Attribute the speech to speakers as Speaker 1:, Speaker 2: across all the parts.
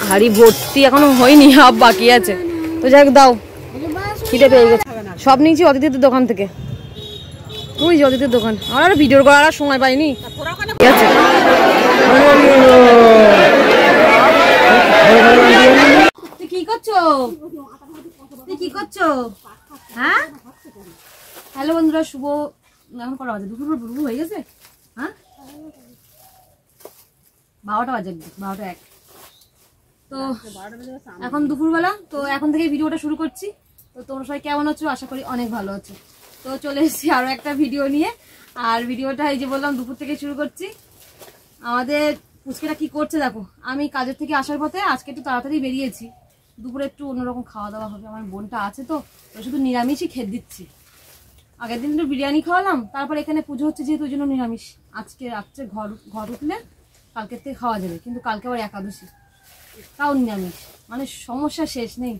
Speaker 1: হাড়ি ভর্তি এখনো হয়নি, হাফ বাকি আছে। তো যাই হোক, দাও, খিদে পেয়ে গেছে। সব নিয়েছি অতিথিদের দোকান থেকে। ওই যে অতিথির দোকান। আর ভিডিও করার আর সময় পাইনি। ঠিক আছে, তুই কি করছো? তুই কি করছো? হ্যাঁ, হ্যালো বন্ধুরা, শুভ এখন কটা বাজে? দুপুর হয়ে গেছে। হ্যাঁ, 12টা বাজে, 12টা 1। তো এখন দুপুরবেলা, তো এখন থেকে ভিডিওটা শুরু করছি। তো তোমরা সবাই কেমন আছো? আশা করি অনেক ভালো আছো। তো চলে এসেছি আরো একটা ভিডিও নিয়ে। আর ভিডিওটা এই যে বললাম দুপুর থেকে শুরু করছি। আমাদের পুচকেটা কি করছে দেখো। আমি কাজের থেকে আসার পথে আজকে একটু তাড়াতাড়ি বেরিয়েছি। দুপুরে একটু অন্যরকম খাওয়া দাওয়া হবে। আমার বোনটা আছে, তো শুধু নিরামিষই খেতে দিচ্ছি। আগের দিন একটু বিরিয়ানি খাওয়ালাম, তারপর এখানে পুজো হচ্ছে যেহেতু ওই জন্য নিরামিষ। আজকে রাত্রে ঘর উঠলে কালকের থেকে খাওয়া যাবে, কিন্তু কালকে আবার একাদশী, তাও নিরামিষ, মানে সমস্যা শেষ নেই।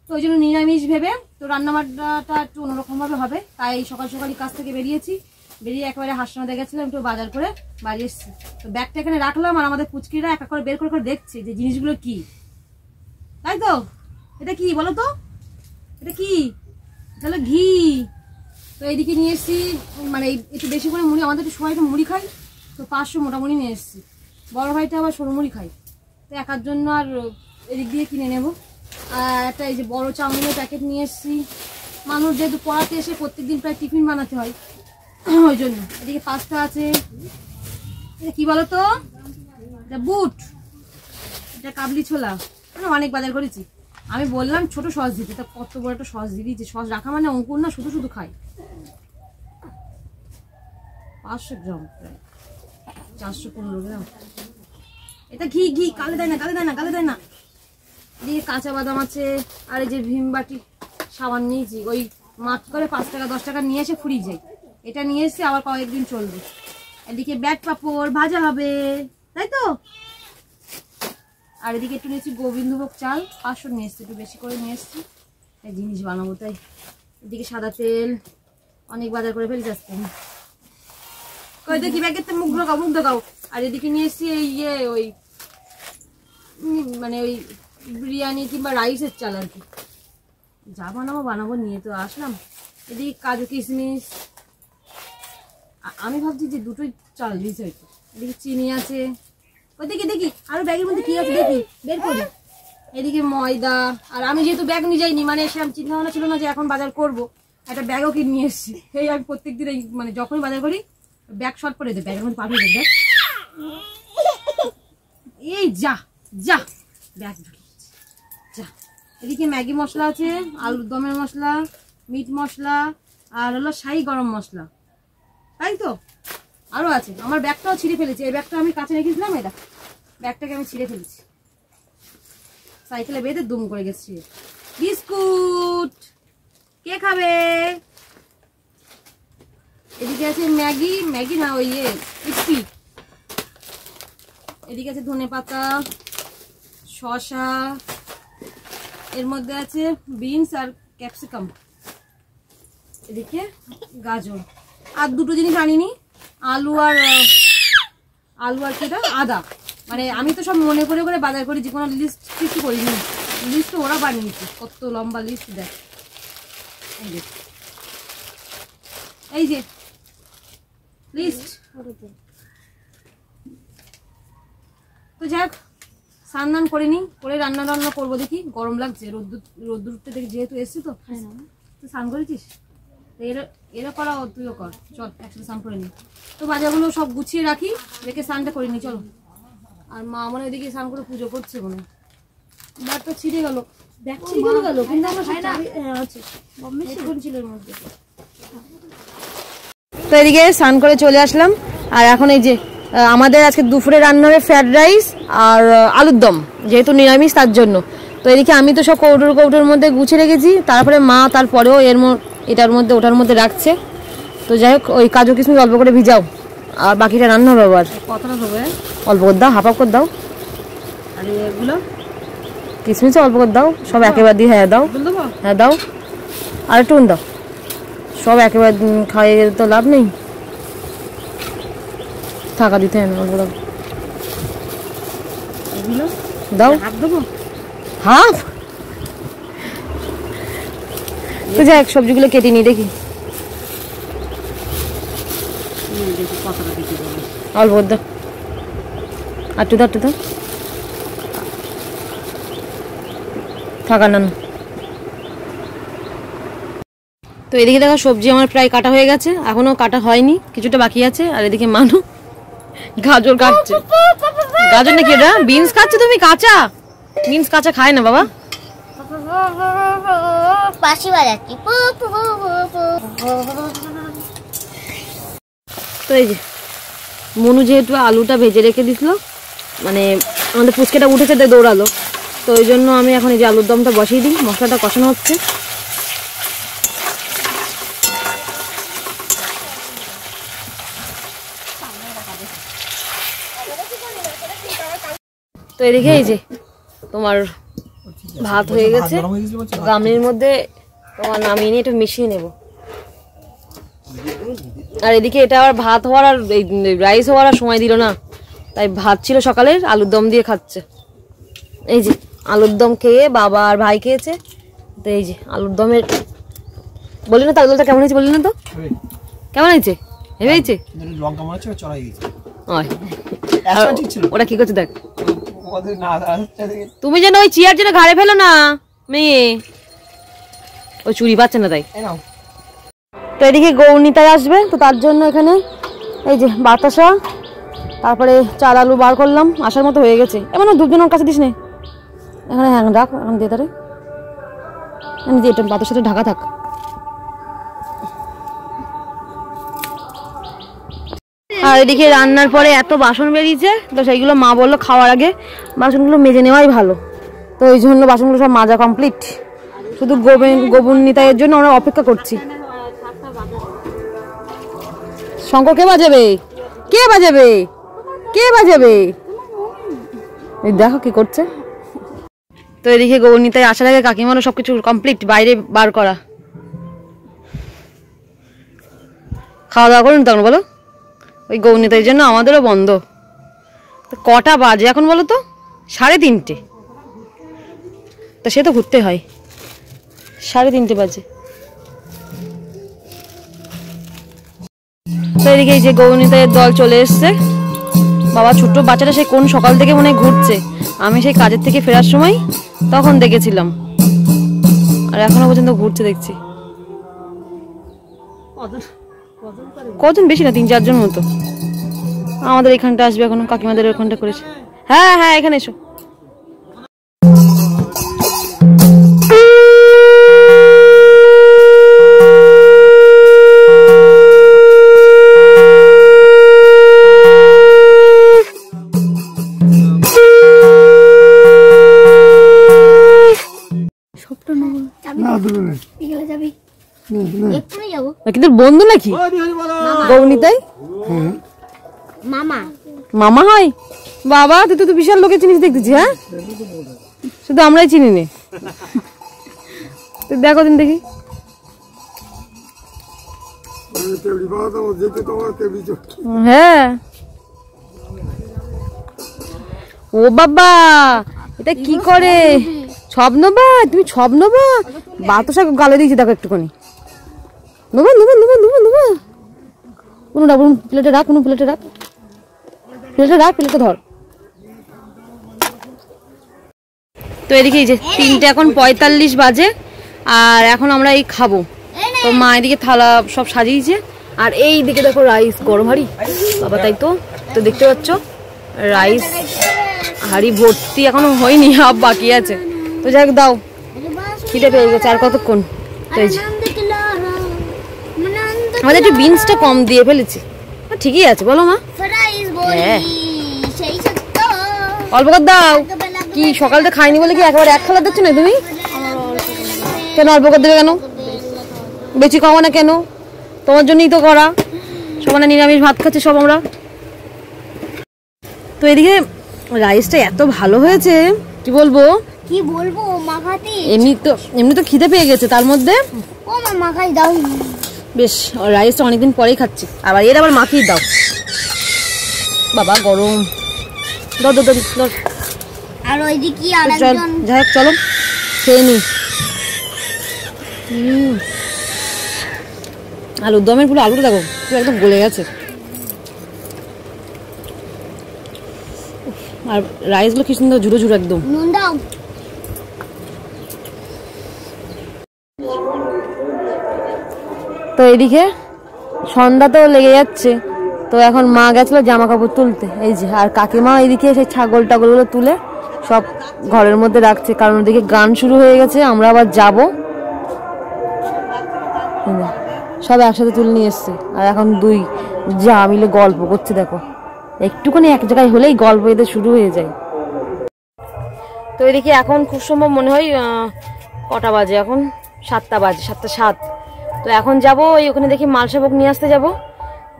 Speaker 1: তো ওই জন্য নিরামিষ ভেবে তো রান্নাবান্নাটা একটু অন্যরকমভাবে হবে। তাই সকাল সকালই কাজ থেকে বেরিয়েছি। বেরিয়ে একেবারে হাসনাতে গেছিলাম, একটু বাজার করে বাড়ি এসেছি। তো ব্যাগটা এখানে রাখলাম, আর আমাদের পুচকিরা এক এক করে বের করে দেখছে যে জিনিসগুলো কি। তাই তো, এটা কি বলো তো? এটা কি? তাহলে ঘি। তো এইদিকে নিয়ে এসেছি, মানে একটু বেশি করে মুড়ি, আমাদের একটু সবাই একটু মুড়ি খাই, তো 500 মোটামুড়ি নিয়ে এসেছি। বড় ভাইটা আবার সরু মুড়ি খাই, তো একার জন্য আর এদিক দিয়ে কিনে নেব। আর একটা এই যে বড় চাউমিনের প্যাকেট নিয়ে এসেছি। মানুষ যেহেতু পড়াতে এসে প্রত্যেকদিন প্রায় টিফিন বানাতে হয়, ওই জন্য। এদিকে পাস্তা আছে। এটা কি বলো তো? এটা বুট, এটা কাবলি ছোলা। অনেক বাজার করেছি। আমি বললাম ছোট সস দিতে, তা কত বড় একটা সস দিয়ে দিয়েছে। সস রাখা মানে অঙ্কুর না, শুধু শুধু খাই। 500 গ্রাম, প্রায় 415 গ্রাম। এটা ঘি, ঘি কালে দেয় না, কালে দেয় না, কালে দেয় না। এদিকে কাঁচা বাদাম আছে। আর এই যে ভীমবাটি সাবান নিয়েছি, ওই মাছ করে 5 টাকা 10 টাকা নিয়ে এসে ফুরিয়ে যায়। এটা নিয়ে এসে আবার কয়েকদিন চলবে। এদিকে ব্যাট পাপড় ভাজা হবে, তাই তো। আর এদিকে একটু নিয়েছি গোবিন্দভোগ চাল, 500 নিয়ে এসছি, একটু বেশি করে নিয়ে এসছি, এই জিনিস বানাবো তাই। এদিকে সাদা তেল, অনেক বাজার করে ফেলতে আসতে আমি। ওই দেখি ব্যাগের তো মুখ ঢোকাও, মুখ ঢোকাও। আর এদিকে নিয়ে এসছি এই ওই মানে ওই বিরিয়ানি কিংবা রাইসের চাল আর কি। যা বানাবো নিয়ে তো আসলাম। এদিকে কাজু কিশমিশ, আমি ভাবছি যে দুটোই চাল দিয়েছে হয়তো। এদিকে চিনি আছে। ওইদিকে দেখি আরো ব্যাগের মধ্যে কি আছে, দেখি বের করি। এদিকে ময়দা। আর আমি যেহেতু ব্যাগ নিয়ে যাইনি, মানে সেরকম চিন্তা ভাবনা ছিল না যে এখন বাজার করবো, একটা ব্যাগও কিনে নিয়ে এসেছি। এই আমি প্রত্যেকদিন এই মানে যখনই বাজার করি ব্যাগ শর্ট পড়ে দেয়, ব্যাগের মধ্যে পাঠিয়ে দেয়। এই যা যা ব্যাগ ঢুকে যা। এদিকে ম্যাগি মশলা আছে, আলুর দমের মশলা, মিট মশলা, আর হলো শাহি গরম মশলা, তাই তো। আরো আছে। আমার ব্যাগটাও ছিঁড়ে ফেলেছি। এই ব্যাগটা আমি কাছে রেখেছিলাম, এটা ব্যাগটাকে আমি ছিঁড়ে ফেলেছি, সাইকেলে বেঁধে দুম করে গেছি। বিস্কুট কে খাবে? এদিকে আছে ম্যাগি, ম্যাগি না ওই ইপি। এদিকে আছে ধনে পাতা, শসা, এর মধ্যে আছে বিনস আর ক্যাপসিকাম, এদিকে গাজর। আর দুটো জিনিস আনিনি, আলু আর কেটা আদা। মানে আমি তো সব মনে করে করে বাজার করি, যে কোনো লিস্ট কিছু করিনি। লিস্ট ওরা বানিয়েছে, কত লম্বা লিস্ট দেখ। এই যে লিস্ট। তো যাক, স্নান করে নিই, করে রান্না করবো। দেখি গরম লাগছে, রোদ্দুরতে দেখি যেহেতু এসছি। তো তুই স্নান করেছিস? এরা করা, তুইও কর, চল একসাথে স্নান করে নি। তো বাজারগুলো সব গুছিয়ে রাখি, রেখে স্নানটা করে নি, চলো। আর মা মনে ওইদিকে স্নান করে পুজো করছে, মনে ব্যাগটা ছিঁড়ে গেল। ব্যাগ ছিঁড়ে গেল, কিন্তু আমার আছে ছিল এর মধ্যে। তো এদিকে স্নান করে চলে আসলাম। আর এখন এই যে আমাদের আজকে দুপুরে রান্না হবে ফ্রাইড রাইস আর আলুর দম, যেহেতু নিরামিষ তার জন্য। তো এদিকে আমি তো সব কৌটোর মধ্যে গুছিয়ে রেখেছি, তারপরে মা তারপরেও এটার মধ্যে ওটার মধ্যে রাখছে। তো যাই হোক, ওই কাজু কিশমিশ অল্প করে ভিজাও, আর বাকিটা রান্না হবে। আবার কতটা হবে? অল্প করে দাও, হাফ করে দাও। আর এগুলো কিশমিশ অল্প করে দাও, সব একেবারে দিয়ে। হ্যাঁ দাও, হ্যাঁ দাও, আর একটু দাও। সব একেবারে খাইয়ে গেলে তো লাভ নেই, থাকা দিতে হয় না, অল্প দাও। দাও হাফ দেবো, হাফ তো যাই সবজিগুলো কেটে নিই দেখি অল্প দাও একটু দাও একটু দাও থাকা না। তো এদিকে দেখো সবজি আমার প্রায় কাটা হয়ে গেছে, এখনো কাটা হয়নি, কিছুটা বাকি আছে। আর এদিকে মানু গাজর কাটছে। গাজর নাকি এটা? বিনস খাচ্ছে তুমি? কাঁচা বিনস কাঁচা খায় না বাবা। তো এই যে মনু যেহেতু আলুটা ভেজে রেখে দিছিল, মানে আমাদের পুচকেটা উঠেছে তাই দৌড়ালো, তো ওই জন্য আমি এখন এই যে আলুর দমটা বসিয়ে দিই, মশলাটা কষানো হচ্ছে। তো এদিকে এই যে তোমার ভাত হয়ে গেছে, গামলির মধ্যে তোমার নামিয়ে নিয়ে একটু মিশিয়ে নেব। আর এদিকে এটা আর ভাত হওয়ার আর রাইস হওয়ার আর সময় দিল না, তাই ভাত ছিল সকালের, আলুর দম দিয়ে খাচ্ছে। এই যে আলুর দম খেয়ে বাবা আর ভাই খেয়েছে। তো এই যে আলুর দমের বলি না, তালদলটা কেমন হয়েছে বলি না তো, কেমন হয়েছে? হেভি হয়েছে। ওরা কি করছে দেখ, তুমি যেন ওই চেয়ার যেন ঘাড়ে ফেলো না মেয়ে, ওই চুরি পাচ্ছে না তাই। তো এদিকে গৌনিতায় আসবে, তো তার জন্য এখানে এই যে বাতাসা, তারপরে চাল আলু বার করলাম, আসার মতো হয়ে গেছে। এমন দুজনের কাছে দিস নে, এখানে হ্যাঁ রাখ, এখন দিয়ে তারে এটা বাতাসাটা ঢাকা থাক। আর এদিকে রান্নার পরে এত বাসন বেরিয়েছে, তো সেইগুলো মা বললো খাওয়ার আগে বাসনগুলো মেজে নেওয়াই ভালো, তো ওই জন্য বাসনগুলো সব মাজা কমপ্লিট। শুধু গোবর্ণিতায়ের জন্য আমরা অপেক্ষা করছি। শঙ্কর কে বাজাবে, কে বাজাবে, কে বাজাবে, দেখো কি করছে। তো এদিকে গৌরনীতায় আসার আগে কাকিমারও সবকিছু কমপ্লিট, বাইরে বার করা। খাওয়া দাওয়া করুন তখন বলো, ওই গৌরনীতার জন্য আমাদেরও বন্ধ। তো কটা বাজে এখন বলো তো? 3:30। তো সে তো ঘুরতে হয়, 3:30 বাজে। তো এদিকে এই যে গৌরনীতায়ের দল চলে এসছে। বাবা ছোট্ট বাচ্চাটা সেই কোন সকাল থেকে মনে হয় ঘুরছে, আমি সেই কাজের থেকে ফেরার সময় তখন দেখেছিলাম, আর এখনো পর্যন্ত ঘুরছে দেখছি। কজন? বেশি না, 3-4 জন মতো। আমাদের এখানটা আসবে এখনো, কাকিমাদের ওখানটা করেছে। হ্যাঁ হ্যাঁ এখানে এসো। কিন্তু বন্ধু নাকি গৌরনীতাই? মামা মামা হয় বাবা, তুই তো বিশাল লোকের চিনিস দেখতেছি। হ্যাঁ শুধু আমরাই চিনি নে, তুই দেখো দিন দেখি। হ্যাঁ ও বাবা, এটা কি করে? ছব নেবা তুমি, ছব নেবা? বাতাসা গালে দিয়েছি দেখো একটুখানি। নেবা নেবা নেবা নেবা নেবা, কোনোটা প্লেটে রাখ, কোনো প্লেটে রাখ, প্লেটে রাখ, প্লেটে ধর। তো এদিকে এই যে 3টে এখন 45 বাজে, আর এখন আমরা এই খাবো। তো মা এদিকে থালা সব সাজিয়েছে, আর এই দিকে দেখো রাইস গরম হাঁড়ি বাবা, তাই তো। তো দেখতে পাচ্ছ রাইস হাঁড়ি ভর্তি, এখনো হয়নি, হাফ বাকি আছে। তো যাই হোক দাও, খিদে পেয়ে গেছে, আর কতক্ষণ। তো এই যে আমাদের একটু বিনসটা কম দিয়ে ফেলেছি, ঠিকই আছে বলো মা? হ্যাঁ অল্প করে দাও। কি সকালটা খাইনি বলে কি একেবারে এক খালা দিচ্ছ না তুমি? কেন অল্প করে দেবে কেন? বেশি খাওয়া না কেন? তোমার জন্যই তো করা, সবাই নিরামিষ ভাত খাচ্ছে সব আমরা। তো এদিকে রাইসটা এত ভালো হয়েছে, কি বলবো কি বলবো, মাখাতে এমনি তো খিদে পেয়ে গেছে, তার মধ্যে ও মা মাখাই দাও। বেশ, রাইসটা অনেকদিন পরেই খাচ্ছি, আবার এর আবার মাখিয়ে দাও। বাবা গরম, দাও দাও দাও,
Speaker 2: আর ওইদিকে আরেকজন
Speaker 1: যাই হোক চলো খেয়ে নি। আলুর দমের পুরো আলুটা দেখো পুরো একদম গলে গেছে, আর রাইসগুলো কি সুন্দর ঝুড়ো ঝুড়ো একদম।
Speaker 2: নুন দাও।
Speaker 1: তো এদিকে সন্ধ্যা তো লেগে যাচ্ছে, তো এখন মা গেছিল জামা কাপড় তুলতে, এই যে, আর কাকিমা এদিকে সেই ছাগল টাগলগুলো তুলে সব ঘরের মধ্যে রাখছে, কারণ ওদিকে গান শুরু হয়ে গেছে, আমরা আবার যাব, সব একসাথে তুলে নিয়ে এসছে। আর এখন দুই যা মিলে গল্প করছে, দেখো একটুখানি এক জায়গায় হলেই গল্প এদের শুরু হয়ে যায়। তো এদিকে এখন খুব সম্ভব মনে হয় কটা বাজে, এখন 7টা বাজে, 7:07। তো এখন যাব ওই ওখানে দেখি মালসাভোগ নিয়ে আসতে যাব,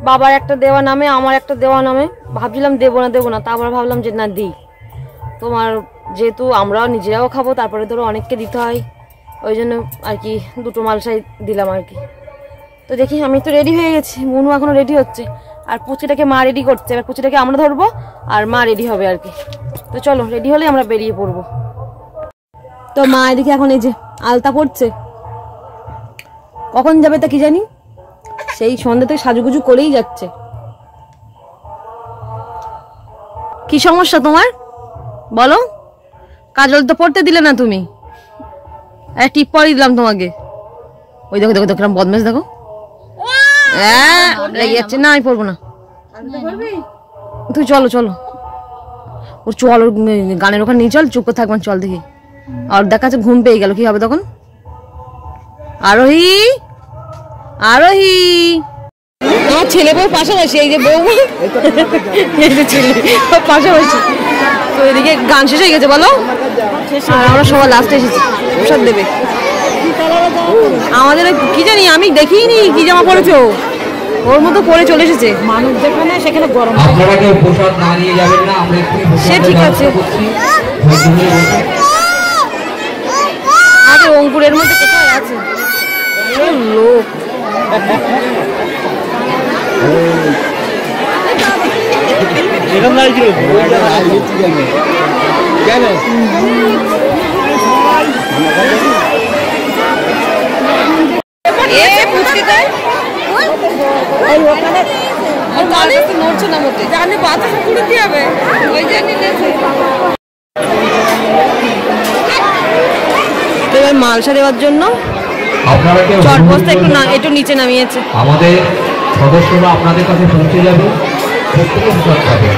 Speaker 1: বাবার একটা দেওয়া নামে, আমার একটা দেওয়া নামে। ভাবছিলাম দেবো না, তারপর ভাবলাম যে না দিই, তোমার যেহেতু আমরাও নিজেরাও খাবো, তারপরে ধরো অনেককে দিতে হয়, ওই জন্য আর কি দুটো মালসাই দিলাম আর কি। তো দেখি, আমি তো রেডি হয়ে গেছি, মনু এখনো রেডি হচ্ছে, আর পুচিটাকে মা রেডি করছে, এবার পুচিটাকে আমরা ধরবো আর মা রেডি হবে আর কি। তো চলো রেডি হলে আমরা বেরিয়ে পড়বো। তো মা এদিকে এখন এই যে আলতা পড়ছে, কখন যাবে তা কি জানি, সেই সন্ধ্যা থেকে সাজুগুজু করেই যাচ্ছে। কি সমস্যা তোমার বলো? কাজল তো পড়তে দিলে না তুমি, টিপ পরিয়ে দিলাম তোমাকে। ওই দেখো দেখো দেখো কিরম বদমাশ, দেখো লেগে যাচ্ছে। না আমি পড়বো না, তুই চলো চলো, ওর চল, ওর গানের ওখানে নিয়ে চল, চুপ করে থাকবেন, চল দেখি। আর দেখাচ্ছে ঘুম পেয়ে গেল, কি হবে তখন? আরোহী আরোহী, আমার ছেলে বউ পাশাপাশি, এই যে বউ এই যে ছেলে পাশাপাশি। তো এদিকে গান শেষ হয়ে গেছে বলো, আর আমরা সবাই লাস্টে এসেছি, প্রসাদ দেবে আমাদের। কি জানি, আমি দেখিনি কি জামা পরেছো, ওর মতো পরে চলে এসেছে। মানুষ যেখানে সেখানে গরম,
Speaker 3: আপনারা কেউ প্রসাদ না নিয়ে যাবেন না, আমরা একটু
Speaker 1: সে ঠিক আছে। আরে অঙ্কুরের মধ্যে কোথায় আছে লোক,
Speaker 4: এরকম লাগছিল কেন?
Speaker 1: নড়ছে না মতে, জানি বাতাসে পুরো কি হবে, ওই জন্য মালসা দেওয়ার জন্য চট বস্তা একটু নিচে নামিয়েছে।
Speaker 3: আমাদের সদস্যরা আপনাদের কাছে পৌঁছে যাবে, প্রত্যেকে প্রসাদ পাবে,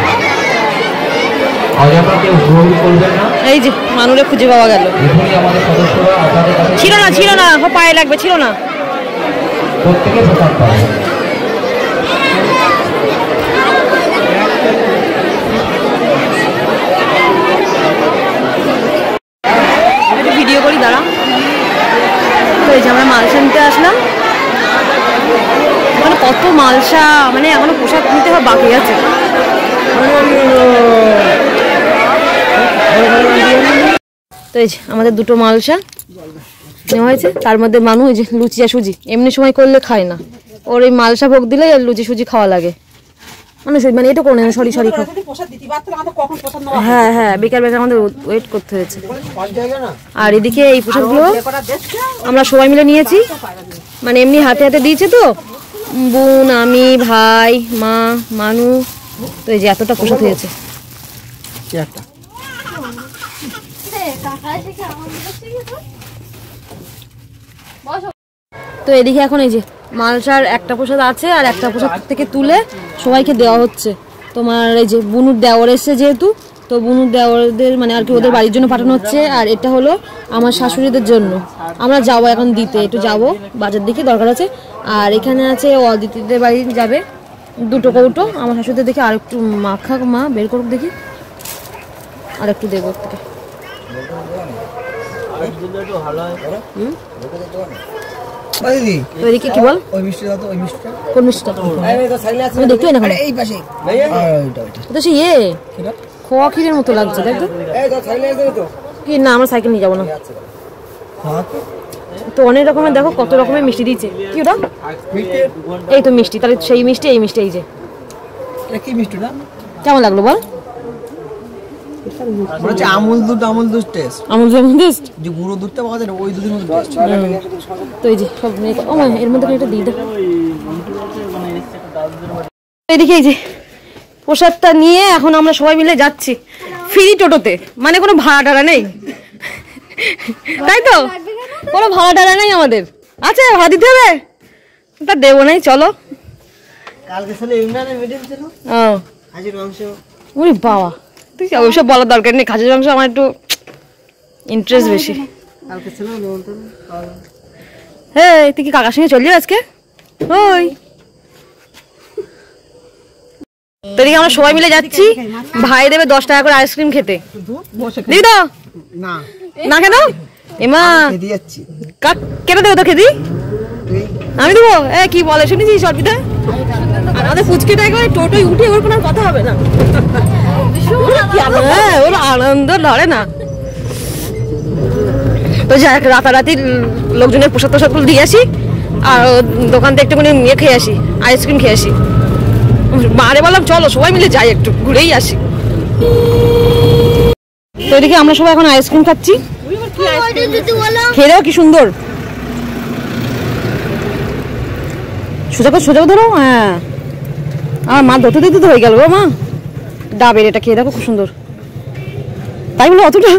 Speaker 3: অযথা কেউ গ্রহণ করবেন না।
Speaker 1: এই যে মানুষে খুঁজে পাওয়া গেল,
Speaker 3: এখনই আমাদের সদস্যরা আপনাদের কাছে
Speaker 1: ছিল না পায়ে লাগবে, ছিল না,
Speaker 3: প্রত্যেকে প্রসাদ পাবে।
Speaker 1: ভিডিও করি দাঁড়া। তো এই যে আমরা মালসা নিতে আসলাম, মানে কত মালসা, মানে এখনো প্রসাদ নিতে হবে বাকি আছে। তো এই যে আমাদের দুটো মালসা নেওয়া হয়েছে, তার মধ্যে মানুষ এই যে লুচি আর সুজি এমনি সময় করলে খায় না, ওর এই মালসা ভোগ দিলে আর লুচি সুজি খাওয়া লাগে, মানে এটা কোনো সরি হ্যাঁ বিকাল বেলা আমাদের ওয়েট করতে হয়েছে। আর এদিকে এই প্রসাদগুলো আমরা সবাই মিলে নিয়েছি, মানে এমনি হাতে হাতে দিয়েছে, তো বোন, আমি, ভাই, মা, মানু, তো এই যে এতটা প্রসাদ হয়েছে। তো এদিকে এখন এই যে মালসার একটা প্রসাদ আছে, আর একটা প্রসাদ থেকে তুলে সবাইকে দেওয়া হচ্ছে। তোমার এই যে বুনুর দেওয়ার এসছে যেহেতু, তো বুনুর দেওয়ারদের মানে আর কি ওদের বাড়ির জন্য পাঠানো হচ্ছে, আর এটা হলো আমার শাশুড়িদের জন্য। আমরা যাবো এখন দিতে, একটু যাবো বাজার দিকে, দরকার আছে। আর এখানে আছে অদিতিদের বাড়ি যাবে দুটো কৌটো, আমার শাশুড়িদের দেখি আর একটু মাখা, মা বের করুক দেখি, আর একটু দেবো থেকে। কি বল কোন মিষ্টিটা দেখতে না, ইয়ে খোয়া ক্ষীরের মতো লাগছে, দেখ কি না, আমরা সাইকেল নিয়ে যাবো না তো, অনেক রকমের দেখো কত রকমের মিষ্টি দিয়েছে। কি ওটা? এই তো মিষ্টি, তাহলে সেই মিষ্টি, এই মিষ্টি, এই যে কি মিষ্টি না, কেমন লাগলো বল?
Speaker 2: মনে হচ্ছে আমুল দুধ টেস্ট,
Speaker 1: আমুল টেস্ট,
Speaker 2: যে গুঁড়ো দুধটা পাওয়া যায় না ওই দুধের মতো টেস্ট।
Speaker 1: তো এই যে সব ও মা এর মধ্যে একটা দিয়ে দাও। এদিকে এই যে প্রসাদটা নিয়ে এখন আমরা সবাই মিলে যাচ্ছি ফ্রি টোটোতে, মানে কোনো ভাড়া টাড়া নেই, তাই তো? কোনো ভাড়া টাড়া নেই আমাদের। আচ্ছা ভাড়া দিতে হবে, তা দেবো নাই, চলো।
Speaker 2: কালকে ছিল ইমরানের মিটিং ছিল,
Speaker 1: ও
Speaker 2: খাসির মাংস।
Speaker 1: ওরে বাবা, তুই ওইসব বলার দরকার নেই, খাসির মাংস আমার একটু ইন্টারেস্ট বেশি।
Speaker 2: কালকে ছিল নিমন্ত্রণ।
Speaker 1: হ্যাঁ তুই কি কাকার সঙ্গে চললি আজকে? ওই তোদিকে আমরা সবাই মিলে যাচ্ছি, ভাই দেবে 10 টাকা করে আইসক্রিম খেতে, দিবি তো?
Speaker 2: না
Speaker 1: না কেন? এমা
Speaker 2: খেতে যাচ্ছি।
Speaker 1: কেটে দেবো তো খেদি? আমি দেবো? কি বলে শুনেছিস অর্পিতা? আর আমাদের ফুচকিটা একবার টোটোয় উঠে ওর কোনো কথা হবে না, হ্যাঁ ওর আনন্দ ধরে না। তো যাই হোক রাতারাতি লোকজনের প্রসাদ টোসাদগুলো দিয়ে আসি, আর দোকান থেকে একটুখানি ইয়ে খেয়ে আসি, আইসক্রিম খেয়ে আসি। মারে বললাম চলো সবাই মিলে যাই একটু ঘুরেই আসি। তো এদিকে আমরা সবাই এখন আইসক্রিম খাচ্ছি, খেয়ে দাও কি সুন্দর। সোজা ধরো, হ্যাঁ আর মা ধরতে দিতে তো হয়ে গেল গো মা। ডাবের এটা খেয়ে দেখো খুব সুন্দর, তাই বলো অতটা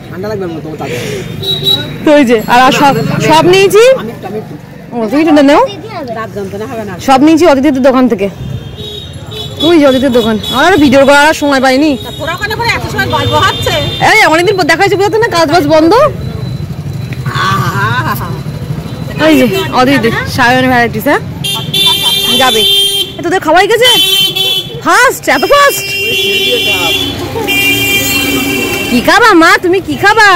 Speaker 2: ঠান্ডা লাগবে না তোমার তাতে।
Speaker 1: তো ওই যে আর সব নিয়েছি, নেও সব নিয়েছি অতিথিদের দোকান থেকে। তুই অতিথির দোকান, আমার ভিডিও করার সময় পাইনি, অনেকদিন পর দেখা হয়েছে বুঝতে না, কাজ বাজ বন্ধ। ওই যে অদিতি সায়ন ভ্যারাইটিস, হ্যাঁ যাবে তোদের খাওয়াই গেছে ফার্স্ট, এত ফার্স্ট। কি খাবা মা, তুমি কি খাবা?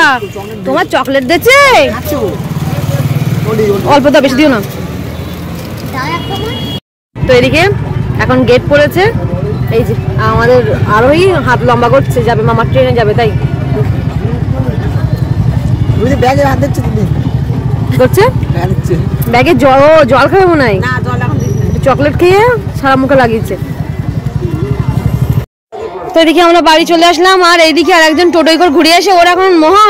Speaker 1: তোমার চকলেট দিয়েছে, অল্প দাও বেশি দিও না। তো এদিকে এখন গেট পড়েছে, এই যে আমাদের আরোহী হাত লম্বা করছে, যাবে মামার ট্রেনে যাবে, তাই
Speaker 2: ব্যাগে হাত দিচ্ছে
Speaker 1: করছে। ব্যাগে জল খাবে মনে হয়, চকলেট খেয়ে সারা মুখে লাগিয়েছে। তো এদিকে আমরা বাড়ি চলে আসলাম, আর এইদিকে আর একজন টোটোই করে ঘুরে আসে, ওর এখন মহা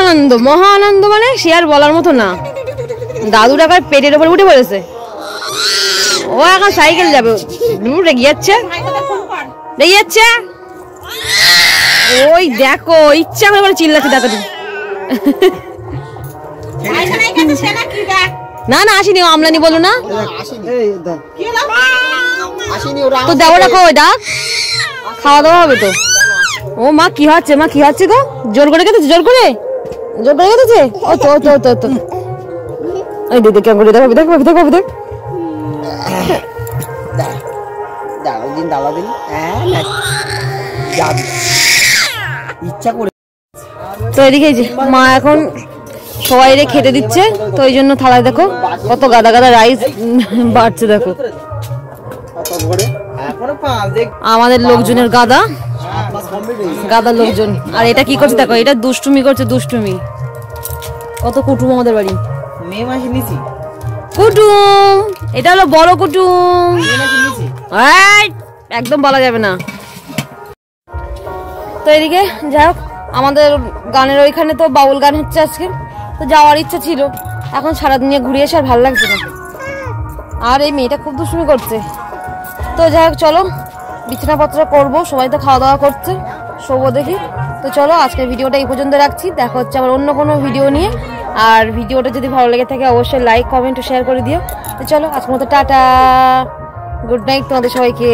Speaker 1: আনন্দ মানে সে আর বলার মতো না। দাদু টাকার পেটের উপর উঠে পড়েছে, ও এখন সাইকেল যাবে, রেগে যাচ্ছে। ওই দেখো ইচ্ছা করে চিল্লাচ্ছে, দেখো না না আসিনি, আমলানি বলো না তো, দেবো রাখো ওই ডাক, খাওয়া দাওয়া হবে তো। ও মা কি হচ্ছে, মা কি হচ্ছে গো? জোর করে গেছে, জোর করে গেছে। ও তো তো তো তো এই দিদি কেমন করে দেখো, দেখো দেখো দেখ,
Speaker 2: ইচ্ছা করে।
Speaker 1: তো এদিকে মা এখন সবাই খেতে দিচ্ছে, তো ওই জন্য থালায় দেখো কত গাদা গাদা রাইস বাড়ছে, দেখো আমাদের লোকজনের গাদা লোকজন। আর এটা কি করছে দেখো, এটা দুষ্টুমি করছে, দুষ্টুমি। কত কুটুম আমাদের বাড়ি, কুটুম, এটা হলো বড় কুটুম, একদম বলা যাবে না। তো এদিকে যাই হোক আমাদের গানের ওইখানে তো বাউল গান হচ্ছে আজকে, তো যাওয়ার ইচ্ছা ছিল, এখন সারাদিন ঘুরে এসে আর ভালো লাগছে না। আর এই মেয়েটা খুব দুষ্টুমি করছে। তো যাই হোক চলো বিছানাপত্র করবো, সবাই তো খাওয়া দাওয়া করছে, শোবো দেখি। তো চলো আজকের ভিডিওটা এই পর্যন্ত রাখছি, দেখা হচ্ছে আবার অন্য কোনো ভিডিও নিয়ে। আর ভিডিওটা যদি ভালো লেগে থাকে অবশ্যই লাইক কমেন্ট ও শেয়ার করে দিও। তো চলো আজকের মতো টাটা, গুড নাইট তোমাদের সবাইকে।